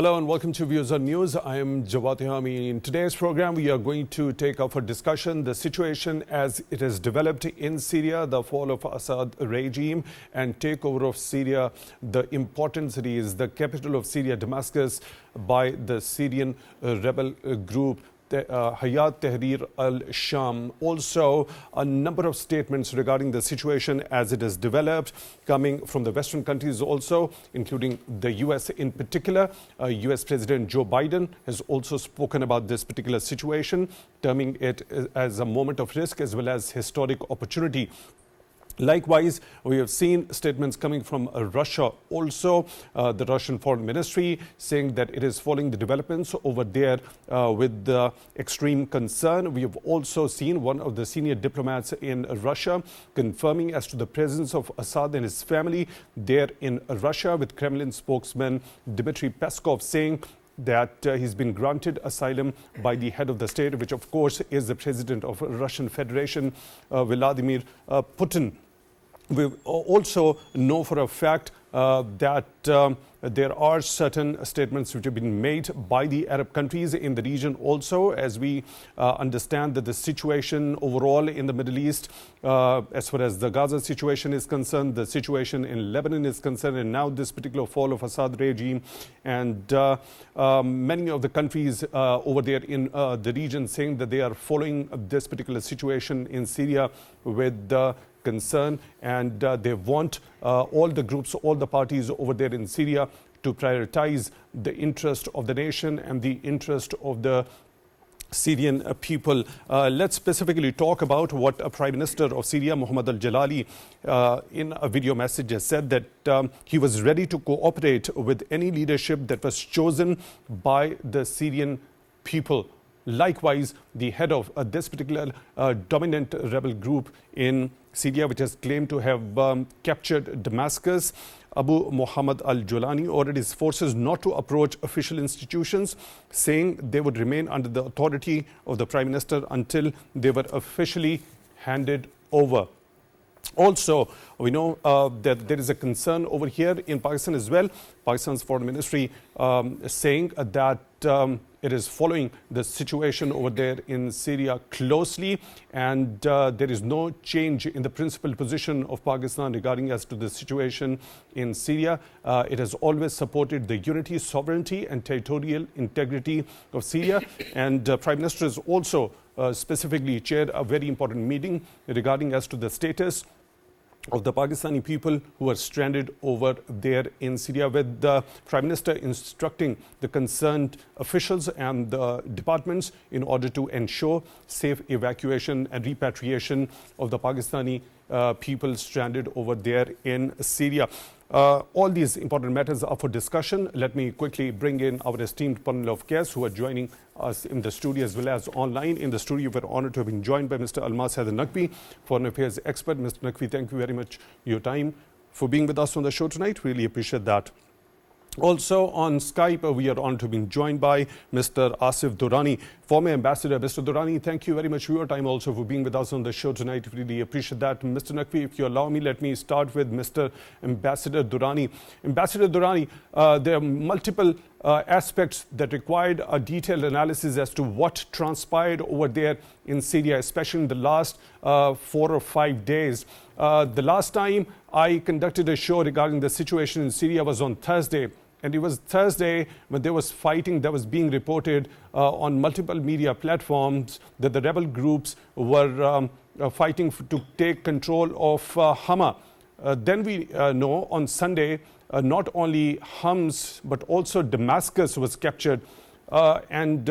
Hello and welcome to Views on News. I am Jawad Hami. In today's program, we are going to take up for discussion the situation as it has developed in Syria, the fall of Assad regime and takeover of Syria, the important cities, the capital of Syria, Damascus, by the Syrian rebel group Hayat Tahrir al-Sham. Also, a number of statements regarding the situation as it has developed, coming from the Western countries also, including the US in particular. US President Joe Biden has also spoken about this particular situation, terming it as a moment of risk as well as historic opportunity. Likewise, we have seen statements coming from Russia also, the Russian Foreign Ministry saying that it is following the developments over there with extreme concern. We have also seen one of the senior diplomats in Russia confirming as to the presence of Assad and his family there in Russia, with Kremlin spokesman Dmitry Peskov saying that he's been granted asylum by the head of the state, which of course is the president of Russian Federation, Vladimir Putin. We also know for a fact that there are certain statements which have been made by the Arab countries in the region also, as we understand that the situation overall in the Middle East, as far as the Gaza situation is concerned, the situation in Lebanon is concerned, and now this particular fall of Assad regime, and many of the countries over there in the region saying that they are following this particular situation in Syria with concern, and they want all the groups, all the parties over there in Syria to prioritize the interest of the nation and the interest of the Syrian people. Let's specifically talk about what Prime Minister of Syria, Mohammed al-Jalali, in a video message has said that he was ready to cooperate with any leadership that was chosen by the Syrian people. Likewise, the head of this particular dominant rebel group in Syria, which has claimed to have captured Damascus, Abu Muhammad al-Julani, ordered his forces not to approach official institutions, saying they would remain under the authority of the Prime Minister until they were officially handed over. Also, we know that there is a concern over here in Pakistan as well. Pakistan's Foreign Ministry saying that it is following the situation over there in Syria closely, and there is no change in the principal position of Pakistan regarding as to the situation in Syria. It has always supported the unity, sovereignty and territorial integrity of Syria, and Prime Minister has also specifically chaired a very important meeting regarding as to the status of the Pakistani people who are stranded over there in Syria, with the Prime Minister instructing the concerned officials and the departments in order to ensure safe evacuation and repatriation of the Pakistani people stranded over there in Syria. All these important matters are for discussion. Let me quickly bring in our esteemed panel of guests who are joining us in the studio as well as online. In the studio, we're honored to have been joined by Mr. Almas HaiderNaqvi, Foreign Affairs expert. Mr. Naqvi, thank you very much for your time, for being with us on the show tonight. Really appreciate that. Also on Skype, we are honored to be joined by Mr. Asif Durrani, former ambassador. Mr. Durrani, thank you very much for your time also for being with us on the show tonight. Really appreciate that. Mr. Naqvi, if you allow me, let me start with Mr. Ambassador Durrani. Ambassador Durrani, there are multiple aspects that required a detailed analysis as to what transpired over there in Syria, especially in the last 4 or 5 days. The last time I conducted a show regarding the situation in Syria was on Thursday. And it was Thursday when there was fighting that was being reported on multiple media platforms that the rebel groups were fighting to take control of Hama. Then we know on Sunday, not only Homs but also Damascus was captured. And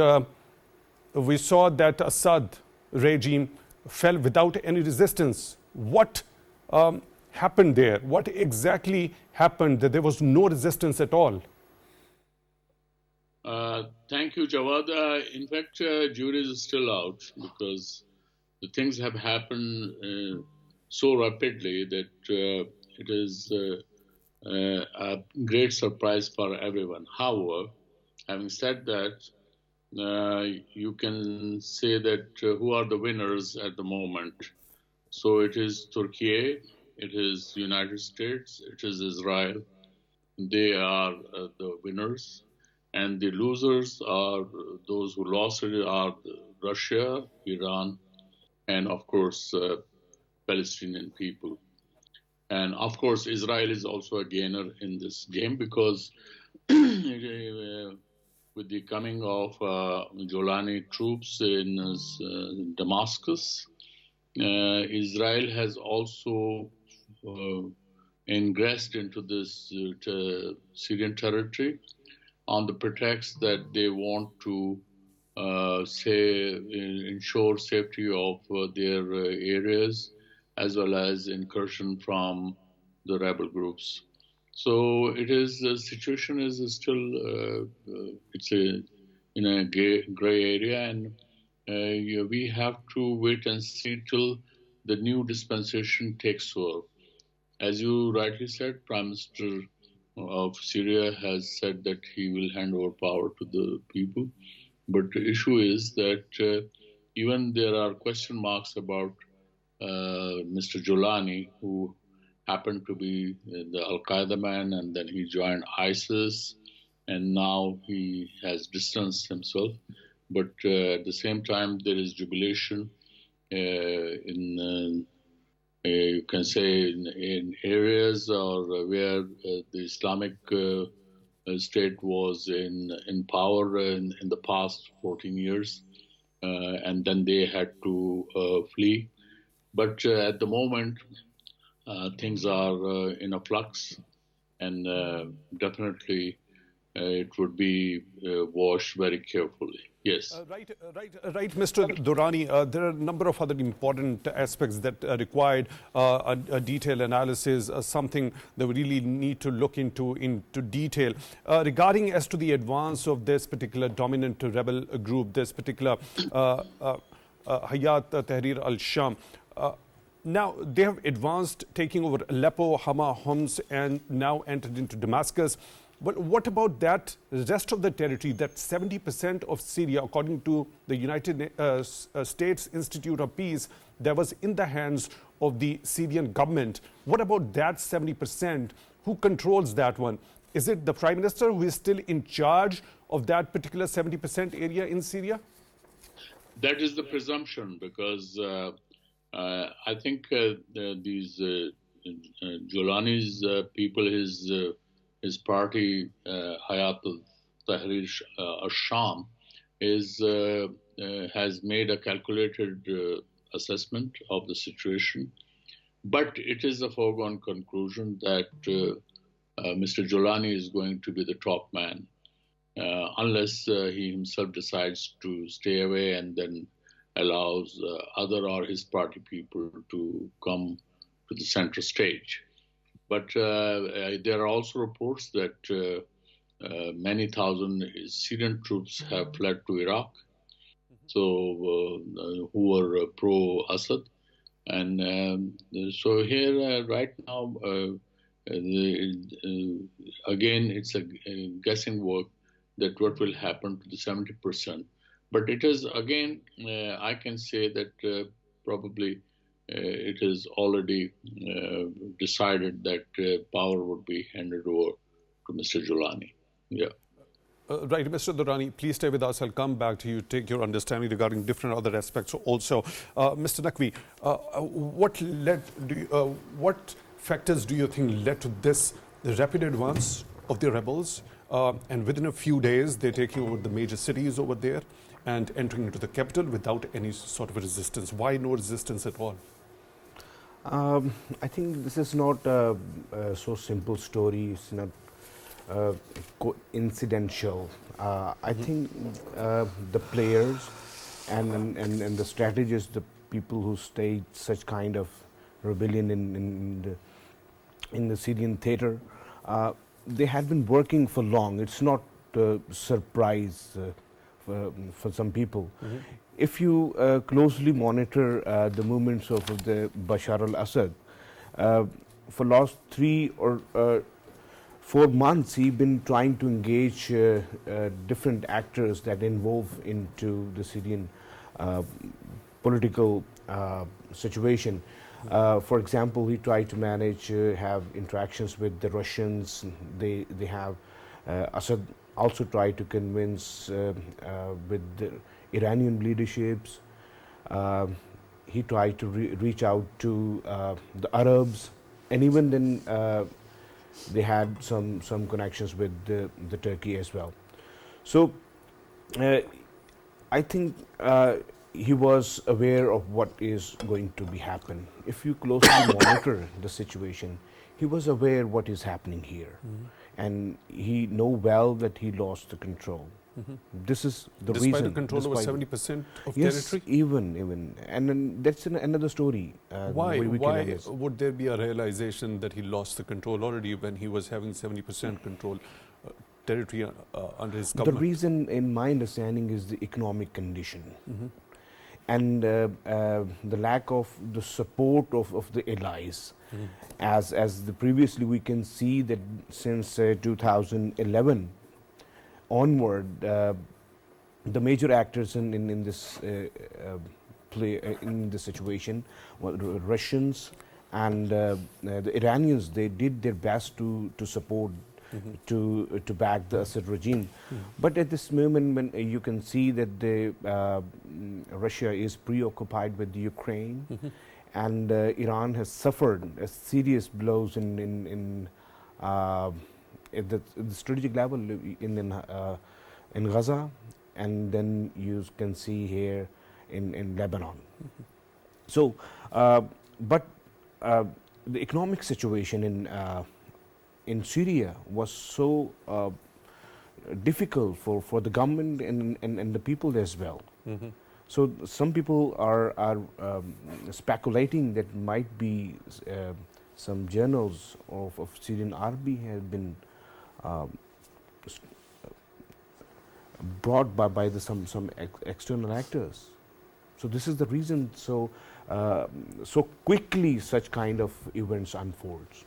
we saw that Assad regime fell without any resistance. What happened there? What exactly happened that there was no resistance at all? Thank you, Jawad. In fact, jury is still out because the things have happened so rapidly that it is a great surprise for everyone. However, having said that, you can say that who are the winners at the moment. So it is Turkey, it is United States, it is Israel. They are the winners. And the losers are those who lost it are Russia, Iran, and of course, Palestinian people. And of course, Israel is also a gainer in this game because with the coming of Jolani troops in Damascus, Israel has also ingressed into this Syrian territory on the pretext that they want to ensure safety of their areas as well as incursion from the rebel groups. So it is the situation is still it's in a gray area, and we have to wait and see till the new dispensation takes over. As you rightly said, Prime Minister of Syria has said that he will hand over power to the people. But the issue is that even there are question marks about Mr. Jolani, who happened to be the Al-Qaeda man, and then he joined ISIS, and now he has distanced himself. But at the same time, there is jubilation in you can say in areas or where the Islamic State was in power in the past 14 years, and then they had to flee. But at the moment, things are in a flux, and definitely it would be watched very carefully. Yes. Right, Mr. Durrani. There are a number of other important aspects that required a detailed analysis, something that we really need to look into detail. Regarding as to the advance of this particular dominant rebel group, this particular Hayat Tahrir al-Sham, now they have advanced, taking over Aleppo, Hama, Homs, and now entered into Damascus. But what about that rest of the territory, that 70% of Syria, according to the United States Institute of Peace, that was in the hands of the Syrian government? What about that 70%? Who controls that one? Is it the Prime Minister who is still in charge of that particular 70% area in Syria? That is the presumption, because I think these Jolani's people, his party, Hayat Tahrir al-Sham, has made a calculated assessment of the situation. But it is a foregone conclusion that Mr. Jolani is going to be the top man, unless he himself decides to stay away and then allows other or his party people to come to the center stage. But there are also reports that many thousand Syrian troops have fled to Iraq, so who were pro-Assad. And so here, right now, again, it's a guessing work that what will happen to the 70%. But it is, again, I can say that probably it is already decided that power would be handed over to Mr. Jolani. Yeah. Right, Mr. Durrani, please stay with us. I'll come back to you, take your understanding regarding different other aspects also. Mr. Naqvi, what factors do you think led to this rapid advance of the rebels? And within a few days, they're taking over the major cities over there and entering into the capital without any sort of resistance. Why no resistance at all? I think this is not a so simple story. It's not coincidental. I think the players and the strategists, the people who staged such kind of rebellion in the Syrian theater, they had been working for long. It's not a surprise for some people. If you closely monitor the movements of the Bashar al-Assad, for last 3 or 4 months, he's been trying to engage different actors that involve into the Syrian political situation. For example, he tried to manage, have interactions with the Russians. They have Assad also tried to convince with the Iranian leaderships. He tried to reach out to the Arabs, and even then they had some connections with the Turkey as well. So I think he was aware of what is going to be happen. If you closely monitor the situation, he was aware what is happening here, and he know well that he lost the control. This is the Despite reason. the control over despite- 70% of Yes, territory? even, and then that's another story. Why we can analyze. would there be a realization that he lost the control already when he was having 70% control territory under his The government? reason, in my understanding, is the economic condition, and the lack of the support of the allies. As the previously we can see that since 2011 onward, the major actors in this in this situation were the Russians and the Iranians. They did their best to support to back the Assad regime. But at this moment, when you can see that Russia is preoccupied with Ukraine, and Iran has suffered serious blows at the strategic level in Gaza, and then you can see here in Lebanon. So, but the economic situation in Syria was so difficult for the government and the people as well. So some people are speculating that might be some journals of Syrian army have been brought by some external actors. So this is the reason. So so quickly such kind of events unfolds.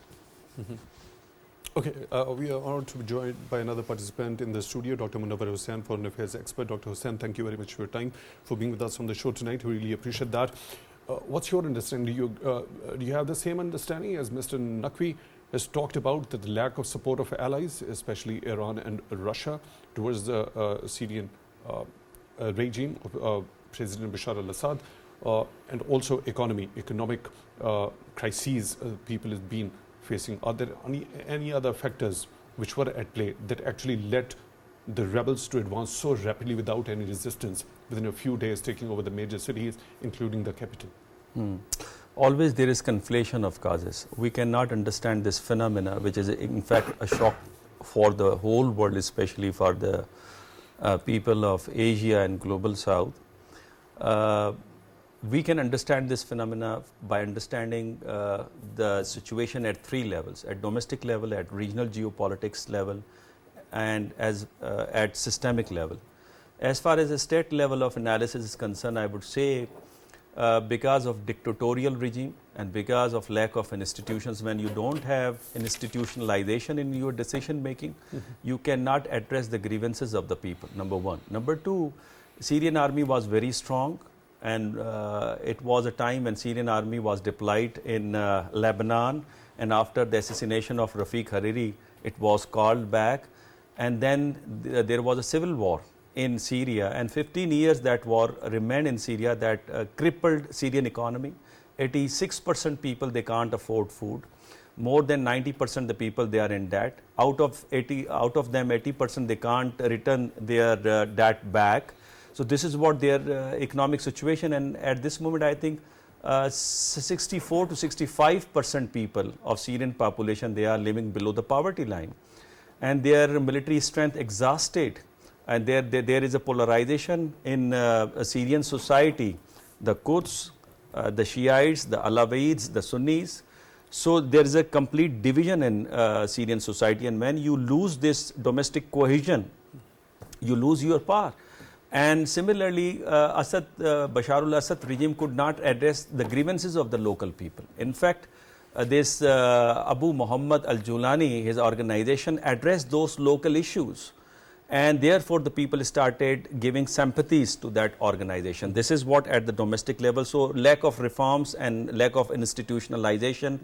Okay, we are honored to be joined by another participant in the studio, Dr. Munawar Hussain, foreign affairs expert. Dr. Hussain, thank you very much for your time, for being with us on the show tonight. We really appreciate that. What's your understanding? Do you have the same understanding as Mr. Naqvi has talked about, that the lack of support of allies, especially Iran and Russia, towards the Syrian regime of President Bashar al-Assad, and also economic crises people have been facing? Are there any other factors which were at play that actually led the rebels to advance so rapidly without any resistance, within a few days taking over the major cities, including the capital? Always there is conflation of causes. We cannot understand this phenomena, which is in fact a shock for the whole world, especially for the people of Asia and global South. We can understand this phenomena by understanding the situation at three levels: at domestic level, at regional geopolitics level, and at systemic level. As far as the state level of analysis is concerned, I would say because of dictatorial regime and because of lack of institutions, when you don't have institutionalization in your decision making, you cannot address the grievances of the people, number one. Number two, Syrian army was very strong, and it was a time when Syrian army was deployed in Lebanon, and after the assassination of Rafiq Hariri, it was called back, and then there was a civil war in Syria, and 15 years that war remained in Syria, that crippled Syrian economy. 86% people, they can't afford food. More than 90% the people, they are in debt. Out of them 80% they can't return their debt back. So this is what their economic situation, and at this moment I think 64 to 65% people of Syrian population, they are living below the poverty line, and their military strength exhausted, and there is a polarization in Syrian society: the Kurds, the Shiites, the Alawites, the Sunnis. So there is a complete division in Syrian society, and when you lose this domestic cohesion, you lose your power. And similarly, Bashar al-Assad regime could not address the grievances of the local people. In fact, this Abu Muhammad al-Julani, his organization, addressed those local issues, and therefore the people started giving sympathies to that organization. This is what at the domestic level. So lack of reforms and lack of institutionalization,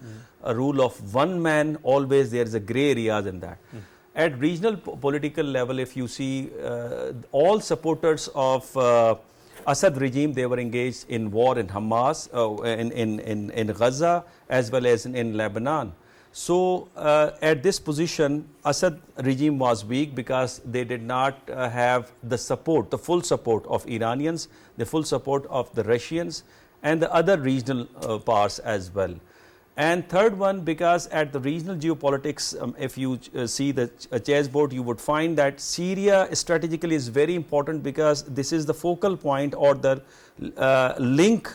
a rule of one man, always there is a gray areas in that. at regional political level, if you see, all supporters of Assad regime, they were engaged in war in Hamas, in Gaza, as well as in Lebanon. So at this position, Assad regime was weak because they did not have the support, the full support of Iranians, the full support of the Russians and the other regional powers as well. And third one, because at the regional geopolitics, if you see the chessboard, you would find that Syria strategically is very important because this is the focal point or the link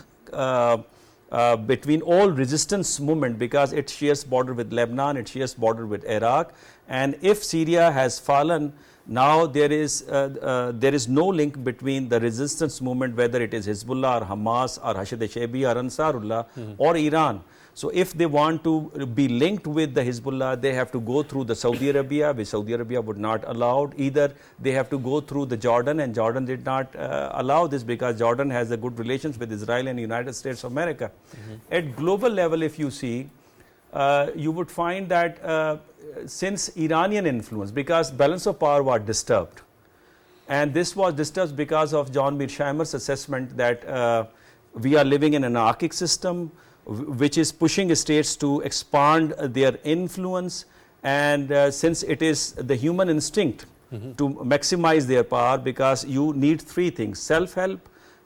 between all resistance movement, because it shares border with Lebanon, it shares border with Iraq. And if Syria has fallen, now there is no link between the resistance movement, whether it is Hezbollah or Hamas or Hashd-e-Shaibi or Ansarullah or Iran. So if they want to be linked with the Hezbollah, they have to go through the Saudi Arabia, which Saudi Arabia would not allow. Either they have to go through the Jordan, and Jordan did not allow this because Jordan has a good relations with Israel and United States of America. At global level, if you see, you would find that since Iranian influence, because balance of power was disturbed, and this was disturbed because of John Mearsheimer's assessment that we are living in an anarchic system, which is pushing states to expand their influence, and since it is the human instinct to maximize their power, because you need three things: self-help,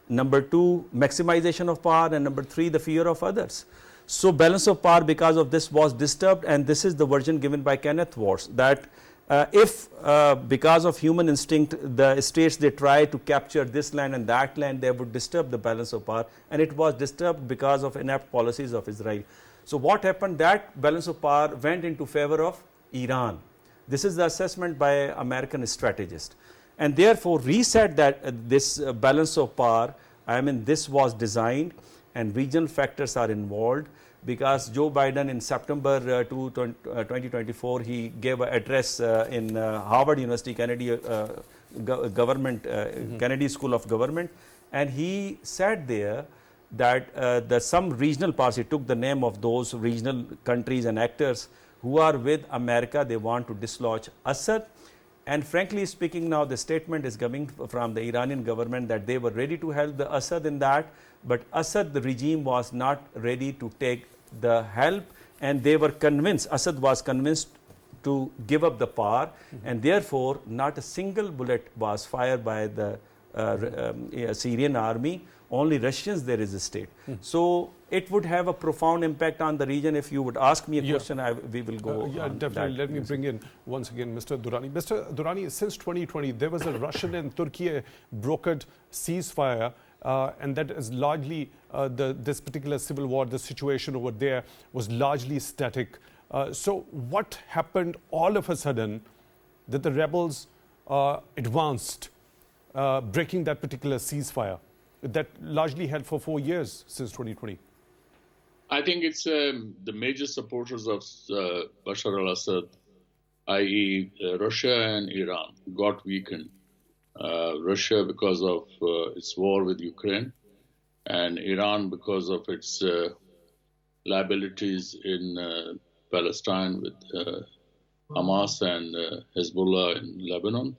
number two, maximization of power, and number three, the fear of others. So balance of power because of this was disturbed, and this is the version given by Kenneth Waltz, that if because of human instinct the states they try to capture this land and that land, they would disturb the balance of power, and it was disturbed because of inept policies of Israel. So what happened, that balance of power went into favor of Iran. This is the assessment by American strategists, and therefore reset that this balance of power, I mean, this was designed and regional factors are involved. Because Joe Biden in September 2024, he gave an address in Harvard University Kennedy Kennedy School of Government, and he said there that some regional powers, he took the name of those regional countries and actors who are with America, they want to dislodge Assad. And frankly speaking, now the statement is coming from the Iranian government that they were ready to help the Assad in that, but Assad, the regime, was not ready to take the help, and they were convinced, Assad was convinced to give up the power, and therefore not a single bullet was fired by the Syrian army. Only Russians they resisted. So it would have a profound impact on the region. If you would ask me a question, we will go on definitely. that. Let me bring in once again Mr. Durrani. Mr. Durrani, since 2020, there was a Russian and Turkey brokered ceasefire, and that is largely this particular civil war, the situation over there was largely static. So what happened all of a sudden that the rebels advanced, breaking that particular ceasefire that largely held for 4 years since 2020? I think it's the major supporters of Bashar al-Assad, i.e. Russia and Iran, got weakened. Russia because of its war with Ukraine, and Iran because of its liabilities in Palestine with Hamas and Hezbollah in Lebanon,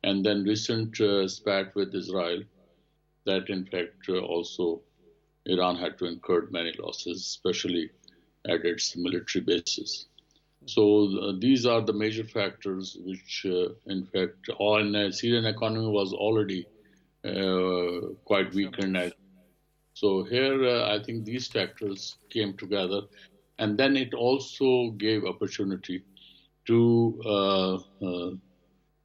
and then recent spat with Israel, that in fact also Iran had to incur many losses, especially at its military bases. So these are the major factors which, in fact, the Syrian economy was already quite weakened. So here, I think these factors came together, and then it also gave opportunity to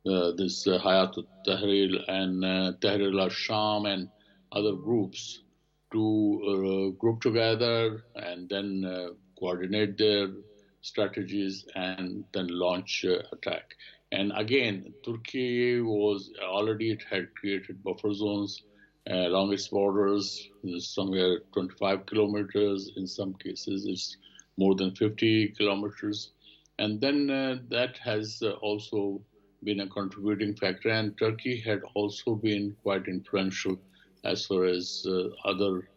this Hayat al-Tahrir and Tahrir al-Sham and other groups to group together and then coordinate their strategies and then launch attack. And again, Turkey was already, it had created buffer zones along its borders, somewhere 25 kilometers. In some cases, it's more than 50 kilometers. And then that has also been a contributing factor. And Turkey had also been quite influential as far as other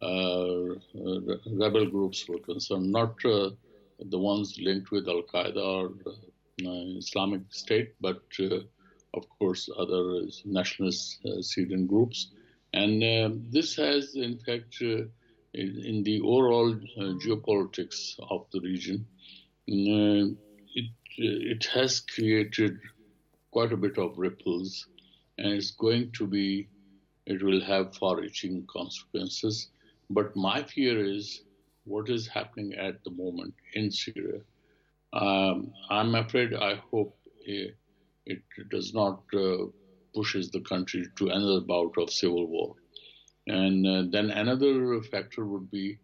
rebel groups were concerned, not the ones linked with Al-Qaeda or Islamic State, but of course other nationalist Syrian groups. And this has, in fact, in the overall geopolitics of the region, it has created quite a bit of ripples, and it will have far-reaching consequences. But my fear is what is happening at the moment in Syria. I'm afraid, I hope it does not pushes the country to another bout of civil war. And then another factor would be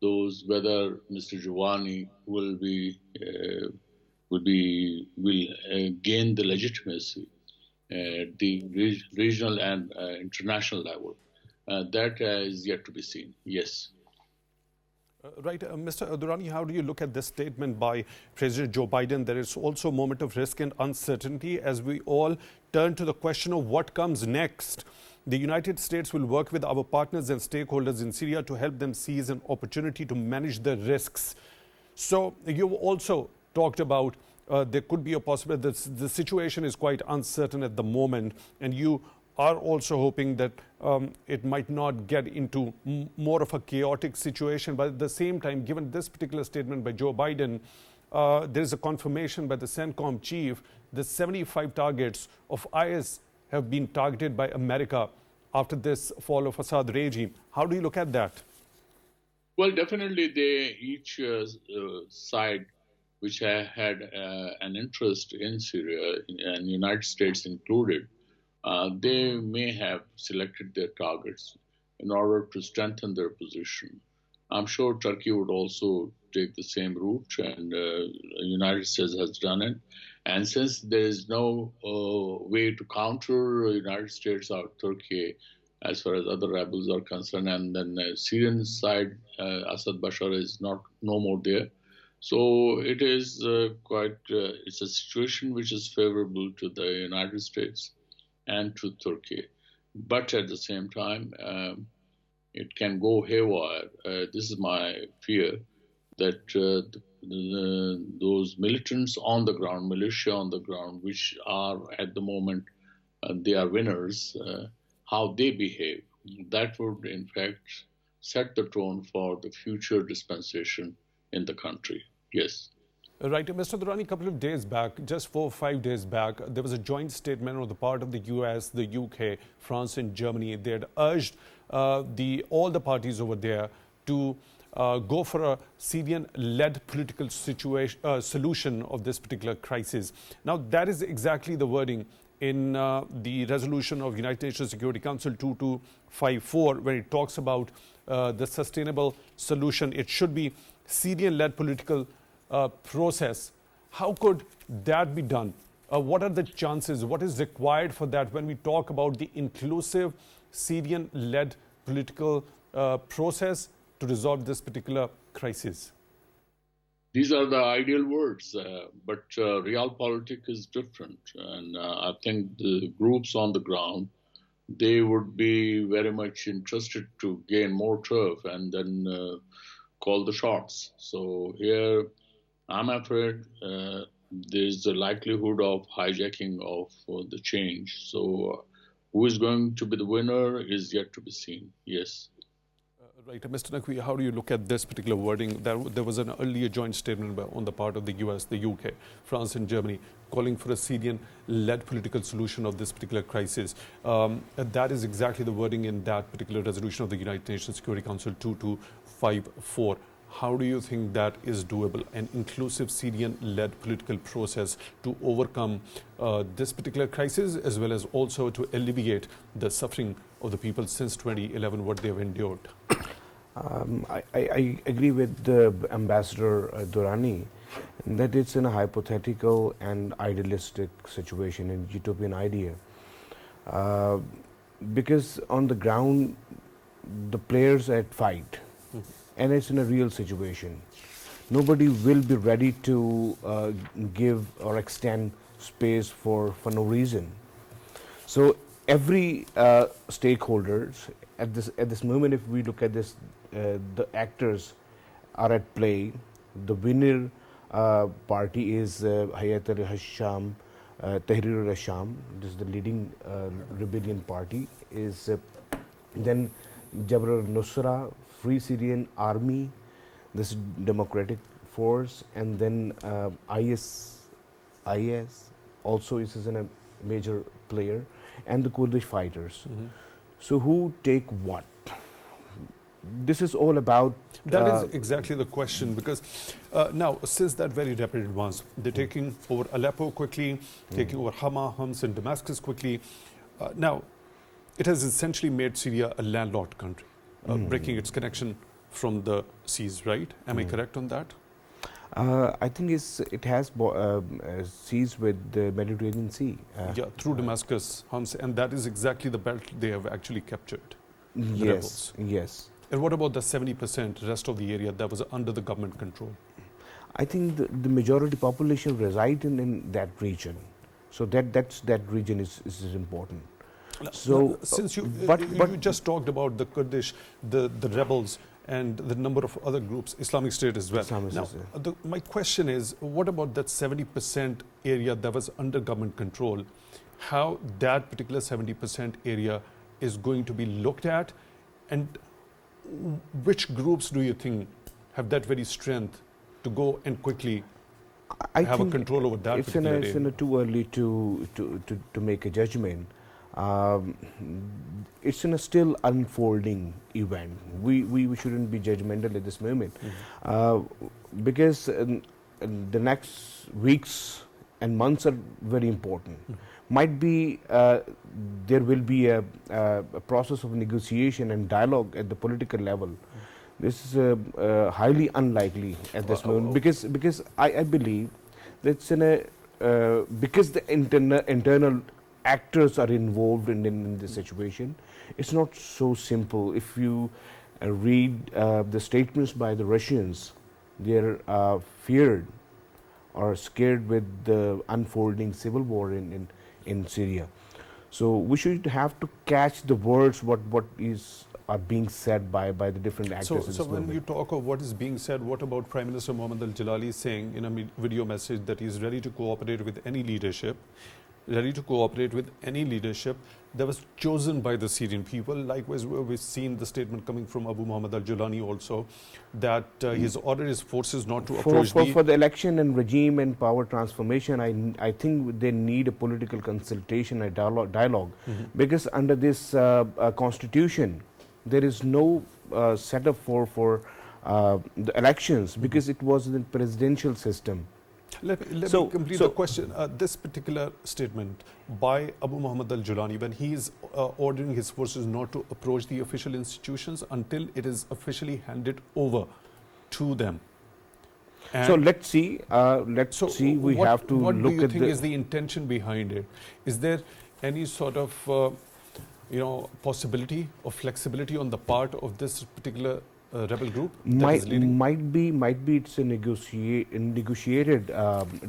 whether Mr. Giovanni will gain the legitimacy at the regional and international level. That is yet to be seen. Yes. Right. Mr. Durrani, how do you look at this statement by President Joe Biden? There is also a moment of risk and uncertainty as we all turn to the question of what comes next. The United States will work with our partners and stakeholders in Syria to help them seize an opportunity to manage the risks. So you've also talked about there could be a possibility that the situation is quite uncertain at the moment, and you are also hoping that it might not get into more of a chaotic situation. But at the same time, given this particular statement by Joe Biden, there is a confirmation by the CENTCOM chief that 75 targets of IS have been targeted by America after this fall of Assad regime. How do you look at that? Well, definitely each side which had an interest in Syria, and United States included, they may have selected their targets in order to strengthen their position. I'm sure Turkey would also take the same route, and the United States has done it. And since there is no way to counter the United States or Turkey as far as other rebels are concerned, and then the Syrian side, Assad Bashar is no more there. So it is it's a situation which is favorable to the United States and to Turkey. But at the same time, it can go haywire. This is my fear, that those militants on the ground, militia on the ground, which are at the moment, they are winners, how they behave, that would in fact set the tone for the future dispensation in the country. Yes. Right. Mr. Durrani, a couple of days back, just 4 or 5 days back, there was a joint statement on the part of the US, the UK, France and Germany. They had urged all the parties over there to go for a Syrian-led political solution of this particular crisis. Now, that is exactly the wording in the resolution of United Nations Security Council 2254, where it talks about the sustainable solution. It should be Syrian-led political process. How could that be done? What are the chances? What is required for that when we talk about the inclusive Syrian-led political process to resolve this particular crisis? These are the ideal words, but realpolitik is different. And I think the groups on the ground, they would be very much interested to gain more turf and then call the shots. So here, I'm afraid there's a likelihood of hijacking of the change. So who is going to be the winner is yet to be seen. Yes. Right. Mr. Naqvi, how do you look at this particular wording? There was an earlier joint statement on the part of the US, the UK, France and Germany calling for a Syrian-led political solution of this particular crisis. That is exactly the wording in that particular resolution of the United Nations Security Council 2254. How do you think that is doable, an inclusive Syrian-led political process to overcome this particular crisis, as well as also to alleviate the suffering of the people since 2011, what they have endured? I agree with Ambassador Durrani that it's in a hypothetical and idealistic situation, and utopian idea. Because on the ground, the players are at fight. And it's in a real situation. Nobody will be ready to give or extend space for no reason. So every stakeholders at this moment, if we look at this, the actors are at play. The winner party is Hayat al-Hasham, Tahrir al-Sham. This is the leading rebellion party. Is then Jabr al-Nusra, Free Syrian Army, this democratic force, and then IS also is a major player, and the Kurdish fighters. So who take what? This is all about. That is exactly the question, because now, since that very rapid advance, they're taking over Aleppo quickly, taking over Hama, Homs, and Damascus quickly. Now, it has essentially made Syria a landlocked country, breaking its connection from the seas, right? Am I correct on that? I think it has seas with the Mediterranean Sea. Yeah, through Damascus, Homs, and that is exactly the belt they have actually captured. The rebels. Yes. And what about the 70% rest of the area that was under the government control? I think the majority population reside in that region, so that region is important. So, since you but you just talked about the Kurdish, the rebels, and the number of other groups, Islamic State as well. Now, my question is, what about that 70% area that was under government control? How that particular 70% area is going to be looked at, and which groups do you think have that very strength to go and quickly have a control over that particular area? It's too early to make a judgment. It's in a still unfolding event. We shouldn't be judgmental at this moment, because the next weeks and months are very important. Might be there will be a process of negotiation and dialogue at the political level. This is highly unlikely at this moment, because I believe that's because the internal actors are involved in this situation. It's not so simple. If you read the statements by the Russians, they're feared or scared with the unfolding civil war in Syria. So we should have to catch the words what are being said by the different actors. So when you talk of what is being said, what about Prime Minister Mohammed al-Jalali saying in a video message that he is ready to cooperate with any leadership, that was chosen by the Syrian people? Likewise, we've seen the statement coming from Abu Muhammad al-Julani also, that he's ordered his forces not to approach for the election and regime and power transformation. I think they need a political consultation, a dialogue, because under this constitution, there is no setup for the elections, because it was the presidential system. Let me complete the question. This particular statement by Abu Muhammad al-Julani, when he is ordering his forces not to approach the official institutions until it is officially handed over to them. And so let's see. We have to what look do you at think is the intention behind it? Is there any sort of possibility of flexibility on the part of this particular rebel group that is leading? Might be it's a negotiated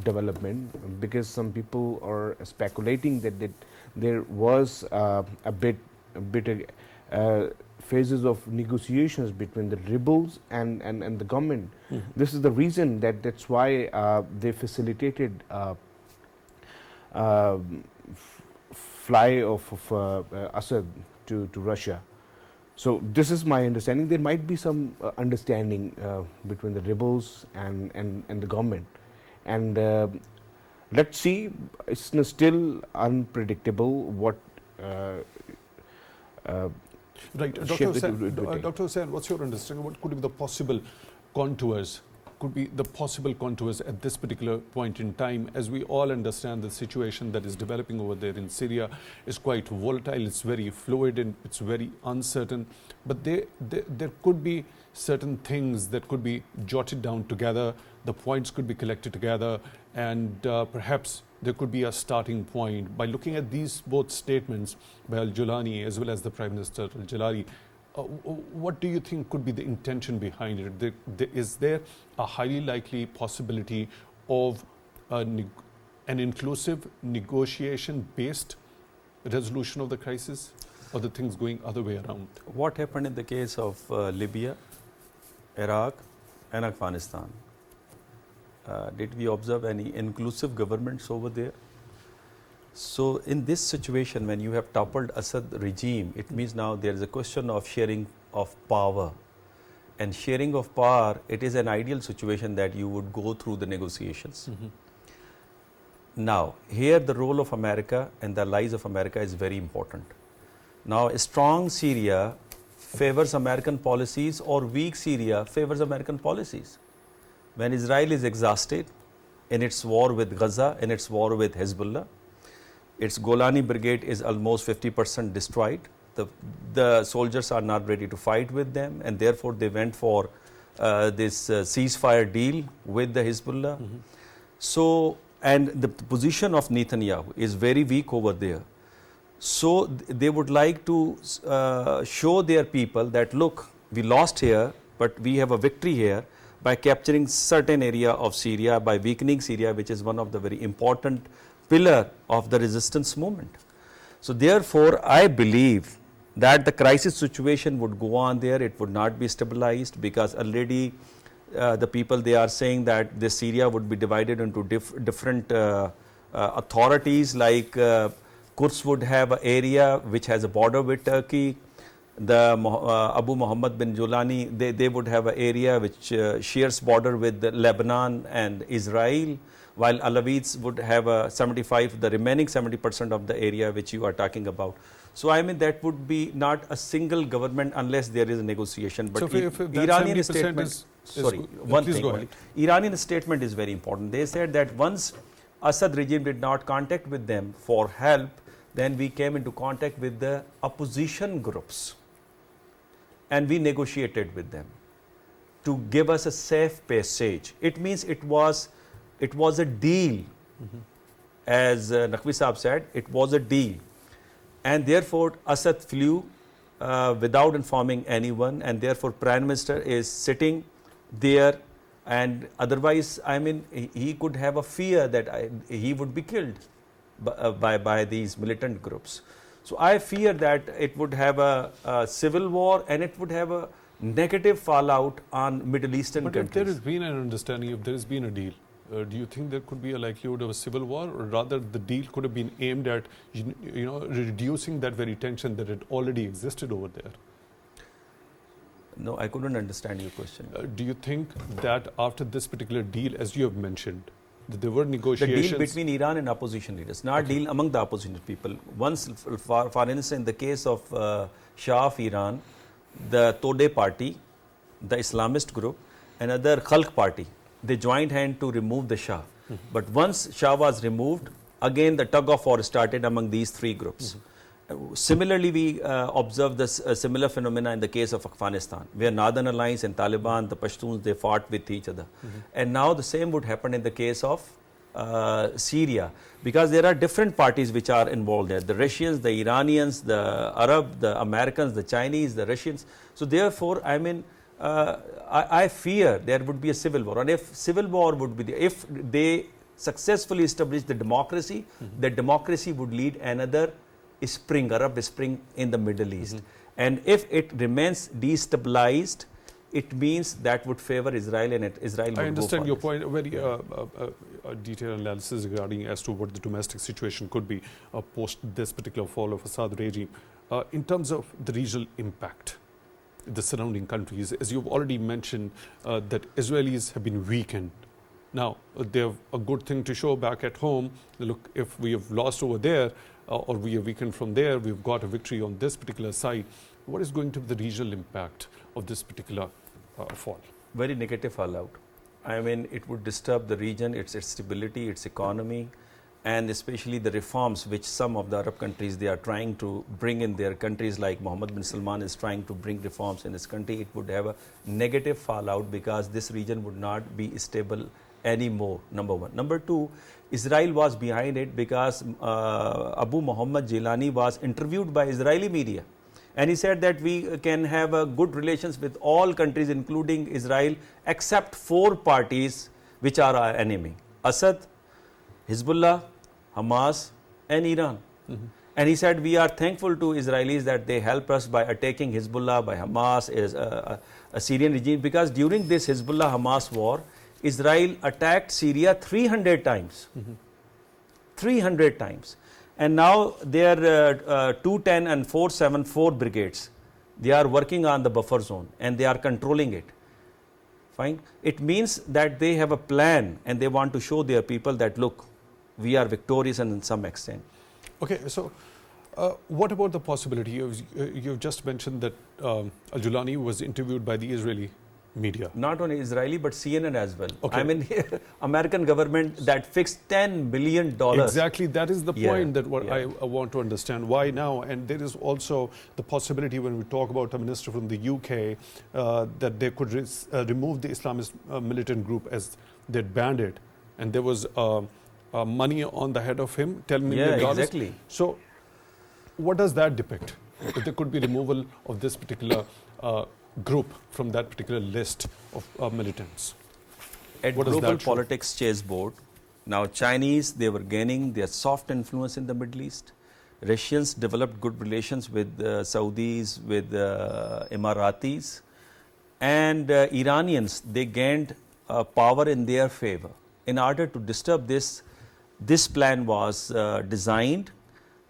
development, because some people are speculating that there was a bit phases of negotiations between the rebels and the government. This is the reason that's why they facilitated fly of Assad to Russia. So this is my understanding. There might be some understanding between the rebels and the government, and let's see. It's still unpredictable what. Right, Dr. Hussain, what's your understanding? What could be the possible contours? Could be the possible contours at this particular point in time, as we all understand the situation that is developing over there in Syria is quite volatile, it's very fluid and it's very uncertain, but there could be certain things that could be jotted down together, the points could be collected together, and perhaps there could be a starting point. By looking at these both statements by al-Julani as well as the Prime Minister al-Jalali, what do you think could be the intention behind it? Is there a highly likely possibility of an inclusive negotiation-based resolution of the crisis, or the things going other way around? What happened in the case of Libya, Iraq and Afghanistan? did we observe any inclusive governments over there? So in this situation, when you have toppled Assad regime, it means now there is a question of sharing of power. And sharing of power, it is an ideal situation that you would go through the negotiations. Now, here the role of America and the allies of America is very important. Now, a strong Syria favors American policies, or weak Syria favors American policies. When Israel is exhausted in its war with Gaza, in its war with Hezbollah, its Golani brigade is almost 50% destroyed. The soldiers are not ready to fight with them, and therefore they went for this ceasefire deal with the Hezbollah. So, and the position of Netanyahu is very weak over there. So they would like to show their people that, look, we lost here, but we have a victory here by capturing certain area of Syria, by weakening Syria, which is one of the very important pillar of the resistance movement. So therefore, I believe that the crisis situation would go on there, it would not be stabilized, because already the people, they are saying that this Syria would be divided into different authorities, like Kurds would have an area which has a border with Turkey, the Abu Muhammad bin Julani, they would have an area which shares border with Lebanon and Israel, while Alawites would have a 75, the remaining 70% of the area which you are talking about. So I mean, that would be not a single government unless there is a negotiation. But so if Iranian statement, one thing only. Iranian statement is very important. They said that once Assad regime did not contact with them for help, then we came into contact with the opposition groups and we negotiated with them to give us a safe passage. It means it was a deal. As Naqvi Saab said, it was a deal. And therefore, Assad flew without informing anyone, and therefore Prime Minister is sitting there, and otherwise, I mean, he could have a fear that he would be killed by these militant groups. So I fear that it would have a civil war, and it would have a negative fallout on Middle Eastern countries. But if there has been an understanding, if there has been a deal, do you think there could be a likelihood of a civil war, or rather the deal could have been aimed at reducing that very tension that had already existed over there? No, I couldn't understand your question. Do you think that after this particular deal, as you have mentioned, that there were negotiations? The deal between Iran and opposition leaders, not deal among the opposition people. Once, for instance, in the case of Shah of Iran, the Tode party, the Islamist group, another Khalq party, they joined hand to remove the Shah. But once Shah was removed, again the tug of war started among these three groups. Similarly, we observed this similar phenomena in the case of Afghanistan, where Northern Alliance and Taliban, the Pashtuns, they fought with each other. And now the same would happen in the case of Syria, because there are different parties which are involved there. The Russians, the Iranians, the Arab, the Americans, the Chinese, the Russians. So therefore, I mean, I fear there would be a civil war, and if civil war would be if they successfully establish the democracy, the democracy would lead another spring, Arab Spring in the Middle East. And if it remains destabilized, it means that would favor Israel, and Israel would I understand go your this. point. A very detailed analysis regarding as to what the domestic situation could be post this particular fall of Assad regime. In terms of the regional impact, the surrounding countries, as you've already mentioned, that Israelis have been weakened. Now, they have a good thing to show back at home. Look, if we have lost over there, or we are weakened from there, we've got a victory on this particular side. What is going to be the regional impact of this particular fall? Very negative fallout. I mean, it would disturb the region, its stability, its economy, and especially the reforms which some of the Arab countries, they are trying to bring in their countries, like Mohammed bin Salman is trying to bring reforms in his country. It would have a negative fallout because this region would not be stable anymore, number one. Number two, Israel was behind it because Abu Muhammad Jilani was interviewed by Israeli media, and he said that we can have a good relations with all countries including Israel except 4 parties which are our enemy: Assad, Hezbollah, Hamas and Iran. And he said we are thankful to Israelis that they help us by attacking Hezbollah, by Hamas, a Syrian regime, because during this Hezbollah-Hamas war, Israel attacked Syria 300 times. 300 times. And now their 210 and 474 brigades, they are working on the buffer zone and they are controlling it. Fine. It means that they have a plan and they want to show their people that, look, we are victorious and in some extent. Okay, so what about the possibility? You've just mentioned that Al-Julani was interviewed by the Israeli media. Not only Israeli, but CNN as well. Okay. I mean, American government that fixed $10 billion. Exactly, that is the point that what yeah. I want to understand. Why now? And there is also the possibility when we talk about a minister from the UK that they could remove the Islamist militant group as they'd banned it. And there was money on the head of him, $10 million. Yeah, exactly. So what does that depict? That there could be removal of this particular group from that particular list of militants. At What does global that show? politics chessboard, now Chinese, they were gaining their soft influence in the Middle East. Russians developed good relations with Saudis, with Emiratis. And Iranians, they gained power in their favor. In order to disturb this, this plan was designed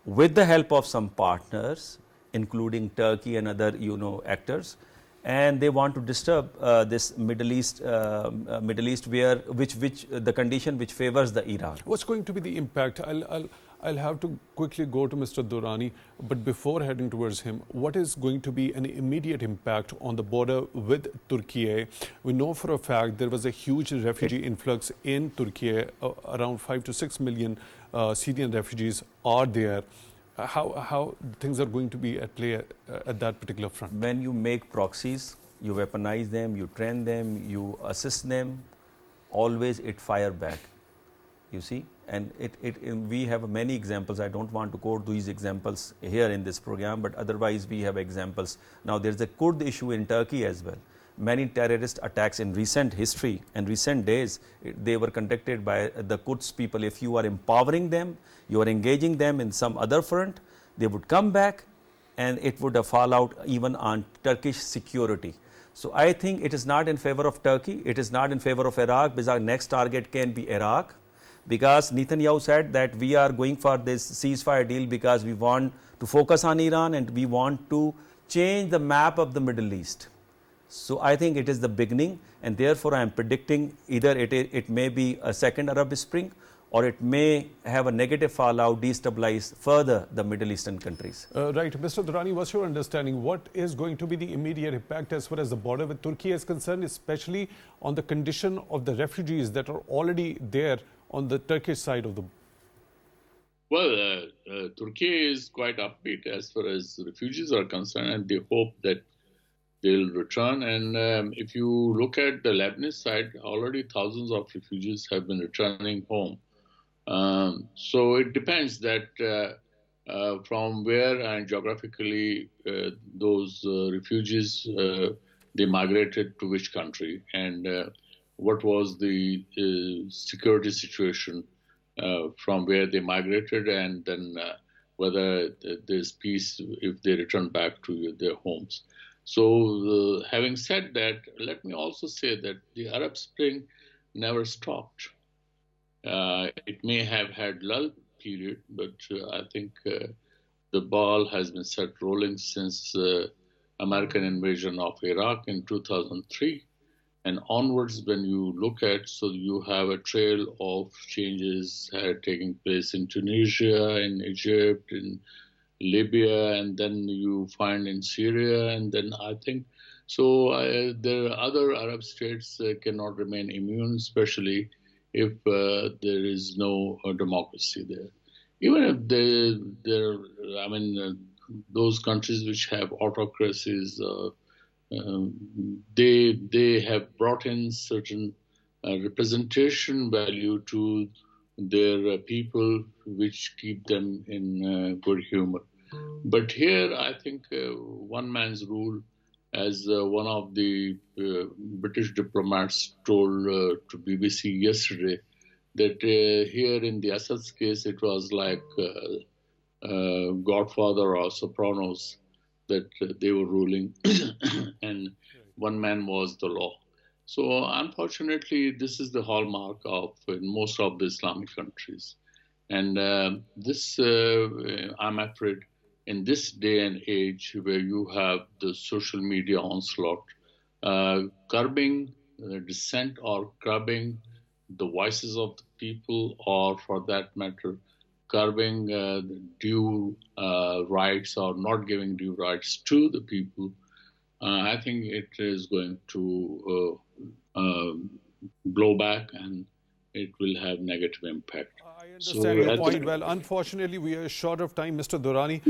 with the help of some partners, including Turkey and other, actors. And they want to disturb this Middle East, where which the condition which favors the Iran. What's going to be the impact? I'll have to quickly go to Mr. Durrani, but before heading towards him, what is going to be an immediate impact on the border with Turkey? We know for a fact there was a huge refugee influx in Turkey. Around 5 to 6 million Syrian refugees are there. How things are going to be at play at that particular front? When you make proxies, you weaponize them, you train them, you assist them, always it fire back, you see. And we have many examples. I don't want to quote these examples here in this program, but otherwise we have examples. Now there's a Kurd issue in Turkey as well. Many terrorist attacks in recent history and recent days, they were conducted by the Kurds people. If you are empowering them, you are engaging them in some other front, they would come back and it would fall out even on Turkish security. So I think it is not in favor of Turkey, it is not in favor of Iraq, because our next target can be Iraq, because Netanyahu said that we are going for this ceasefire deal because we want to focus on Iran and we want to change the map of the Middle East. So I think it is the beginning, and therefore I am predicting either it may be a second Arab Spring, or it may have a negative fallout, destabilize further the Middle Eastern countries. Right. Mr. Durrani, what's your understanding? What is going to be the immediate impact as far as the border with Turkey is concerned, especially on the condition of the refugees that are already there on the Turkish side of the... Well, Turkey is quite upbeat as far as refugees are concerned, and they hope that they'll return. And if you look at the Lebanese side, already thousands of refugees have been returning home. So it depends that from where and geographically those refugees, they migrated to which country, and what was the security situation from where they migrated, and then whether there's peace if they return back to their homes. So having said that, let me also say that the Arab Spring never stopped. It may have had lull period, but I think the ball has been set rolling since American invasion of Iraq in 2003 and onwards. When you look at, so you have a trail of changes taking place in Tunisia, in Egypt, in Libya, and then you find in Syria, and then I think, so there are other Arab states cannot remain immune, especially if there is no democracy there. Even if those countries which have autocracies, they have brought in certain representation value to their people, which keep them in good humor. But here, I think one man's rule, as one of the British diplomats told to BBC yesterday, that here in the Assad's case, it was like Godfather or Sopranos, that they were ruling, and one man was the law. So unfortunately, this is the hallmark of in most of the Islamic countries. And I'm afraid, in this day and age where you have the social media onslaught, curbing dissent or curbing the voices of the people, or for that matter, curbing due rights or not giving due rights to the people, I think it is going to blow back, and it will have negative impact. I understand So your at this point. Well, unfortunately, we are short of time, Mr. Durrani.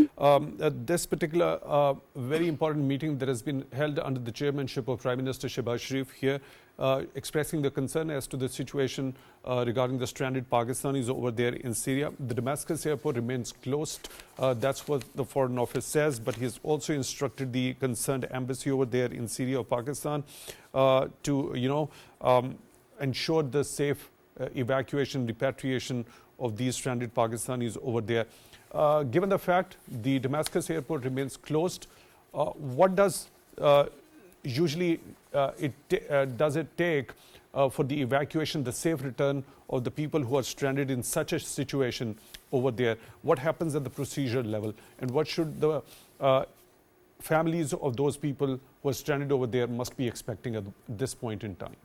At this particular very important meeting that has been held under the chairmanship of Prime Minister Shehbaz Sharif here, expressing the concern as to the situation regarding the stranded Pakistanis over there in Syria. The Damascus airport remains closed. That's what the Foreign Office says, but he's also instructed the concerned embassy over there in Syria or Pakistan to, ensure the safe evacuation, repatriation of these stranded Pakistanis over there. Given the fact the Damascus airport remains closed, what does usually does it take for the evacuation, the safe return of the people who are stranded in such a situation over there? What happens at the procedure level, and what should the families of those people who are stranded over there must be expecting at this point in time?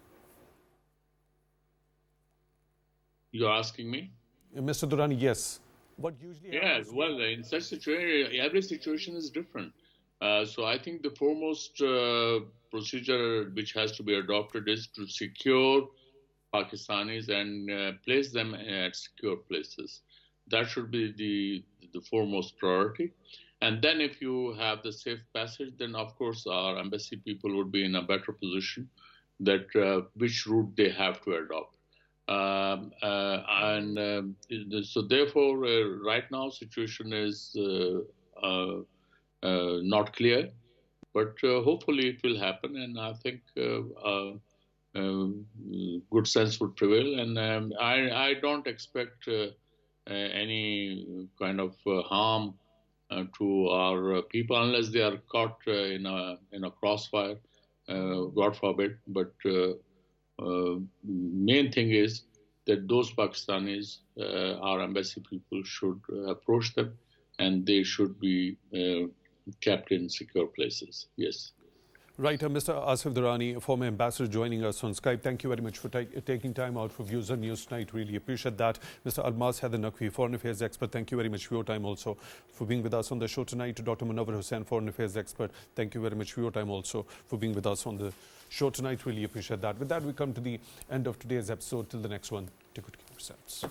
you're asking me? Mr. Durrani, yes. What usually Yeah, happens? well, in such situation, every situation is different. So I think the foremost procedure which has to be adopted is to secure Pakistanis and place them at secure places. That should be the foremost priority. And then if you have the safe passage, then of course our embassy people would be in a better position that which route they have to adopt. So therefore, right now situation is not clear, but hopefully it will happen, and I think good sense would prevail, and I don't expect any kind of harm to our people unless they are caught in a crossfire, God forbid. But main thing is that those Pakistanis, our embassy people, should approach them, and they should be kept in secure places. Yes. Right, Mr. Asif Durrani, former ambassador, joining us on Skype. Thank you very much for taking time out for Views on News tonight. Really appreciate that. Mr. Almas HaiderNaqvi, foreign affairs expert, thank you very much for your time also for being with us on the show tonight. Dr. Munawar Hussain, foreign affairs expert, thank you very much for your time also for being with us on the show tonight. Really appreciate that. With that, we come to the end of today's episode. Till the next one, take good care of yourselves.